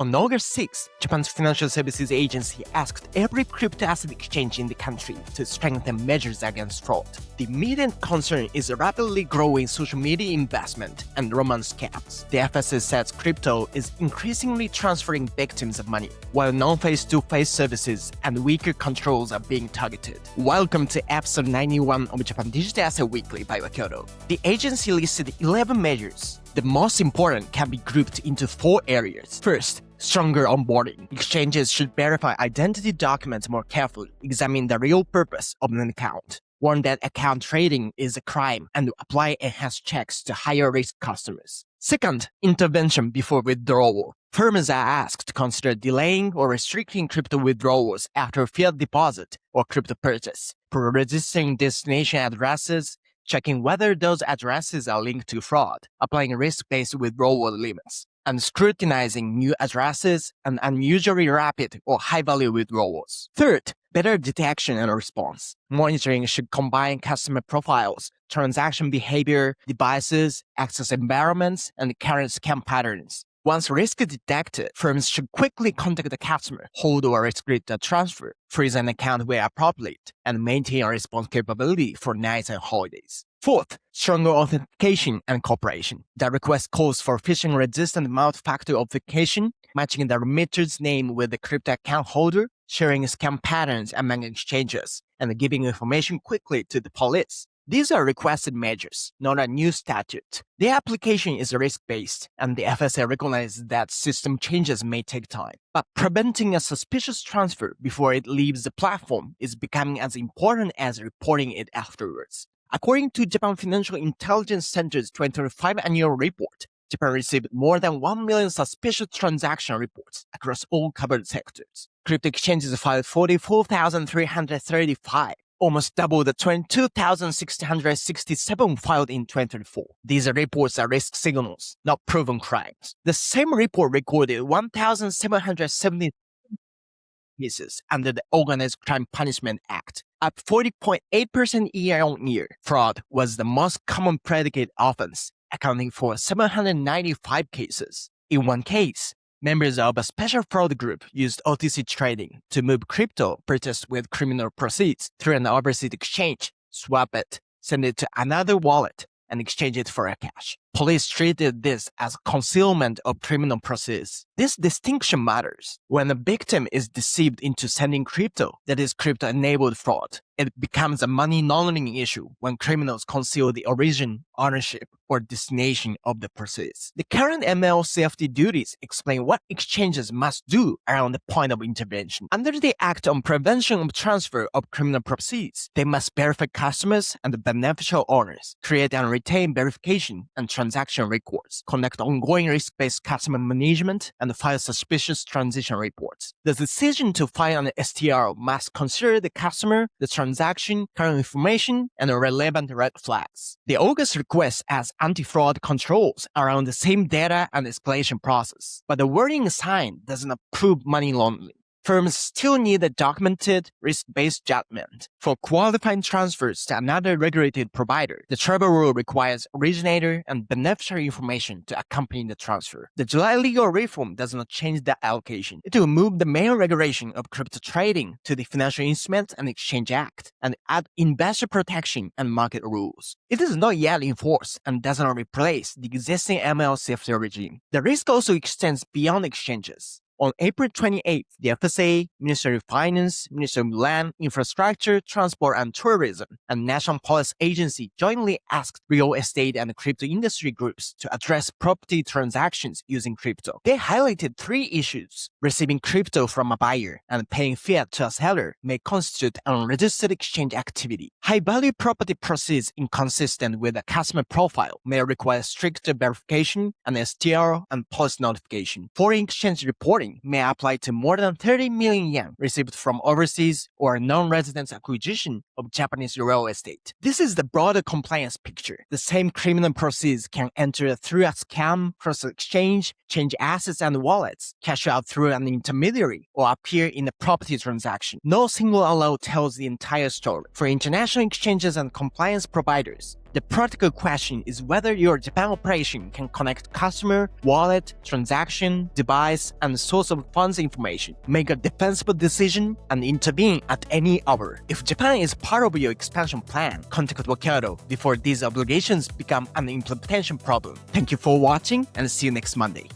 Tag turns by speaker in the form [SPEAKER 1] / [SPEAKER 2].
[SPEAKER 1] On August 6, Japan's Financial Services Agency asked every crypto asset exchange in the country to strengthen measures against fraud. The immediate concern is rapidly growing social media investment and romance scams. The FSA says crypto is increasingly transferring victims of money, while non-face-to-face services and weaker controls are being targeted. Welcome to episode 91 of Japan Digital Asset Weekly by Wakyodo. The agency listed 11 measures. The most important can be grouped into 4 areas. First, stronger onboarding. Exchanges should verify identity documents more carefully, examine the real purpose of an account, warn that account trading is a crime, and apply enhanced checks to higher-risk customers. Second, intervention before withdrawal. Firms are asked to consider delaying or restricting crypto withdrawals after fiat deposit or crypto purchase, for registering destination addresses, checking whether those addresses are linked to fraud, applying risk-based withdrawal limits, and scrutinizing new addresses and unusually rapid or high-value withdrawals. Third, better detection and response. Monitoring should combine customer profiles, transaction behavior, devices, access environments, and current scam patterns. Once risk is detected, firms should quickly contact the customer, hold or restrict the transfer, freeze an account where appropriate, and maintain a response capability for nights and holidays. Fourth, stronger authentication and cooperation. The request calls for phishing-resistant multi-factor authentication, matching the remitter's name with the crypto account holder, sharing scam patterns among exchanges, and giving information quickly to the police. These are requested measures, not a new statute. The application is risk-based, and the FSA recognizes that system changes may take time. But preventing a suspicious transfer before it leaves the platform is becoming as important as reporting it afterwards. According to Japan Financial Intelligence Center's 2025 annual report, Japan received more than 1 million suspicious transaction reports across all covered sectors. Crypto exchanges filed 44,335. Almost double the 22,667 filed in 2024. These reports are risk signals, not proven crimes. The same report recorded 1,770 cases under the Organized Crime Punishment Act, up 40.8% year-on-year. Fraud was the most common predicate offense, accounting for 795 cases. In one case, members of a special fraud group used OTC trading to move crypto purchased with criminal proceeds through an overseas exchange, swap it, send it to another wallet, and exchange it for a cash. Police treated this as concealment of criminal proceeds. This distinction matters. When a victim is deceived into sending crypto, that is crypto-enabled fraud. It becomes a money laundering issue when criminals conceal the origin, ownership, or destination of the proceeds. The current ML CFT duties explain what exchanges must do around the point of intervention. Under the Act on Prevention of Transfer of Criminal Proceeds, they must verify customers and the beneficial owners, create and retain verification and transaction records, conduct ongoing risk-based customer management, and file suspicious transition reports. The decision to file an STR must consider the customer, the transaction, current information, and relevant red flags. The August request adds anti-fraud controls around the same data and escalation process, but the wording sign doesn't approve money laundering. Firms still need a documented, risk-based judgment. For qualifying transfers to another regulated provider, the travel rule requires originator and beneficiary information to accompany the transfer. The July legal reform does not change that allocation. It will move the main regulation of crypto trading to the Financial Instruments and Exchange Act and add investor protection and market rules. It is not yet enforced and does not replace the existing ML CFT regime. The risk also extends beyond exchanges. On April 28th, the FSA, Ministry of Finance, Ministry of Land, Infrastructure, Transport and Tourism, and National Police Agency jointly asked real estate and crypto industry groups to address property transactions using crypto. They highlighted 3 issues. Receiving crypto from a buyer and paying fiat to a seller may constitute unregistered exchange activity. High-value property proceeds inconsistent with a customer profile may require stricter verification and STR and policy notification. Foreign exchange reporting may apply to more than 30 million yen received from overseas or non-resident acquisition of Japanese real estate. This is the broader compliance picture. The same criminal proceeds can enter through a scam, cross-exchange, change assets and wallets, cash out through an intermediary, or appear in a property transaction. No single alert tells the entire story. For international exchanges and compliance providers, The practical question is whether your Japan operation can connect customer, wallet, transaction, device, and source of funds information, make a defensible decision, and intervene at any hour. If Japan is part of your expansion plan, contact Wakyodo before these obligations become an implementation problem. Thank you for watching, and see you next Monday.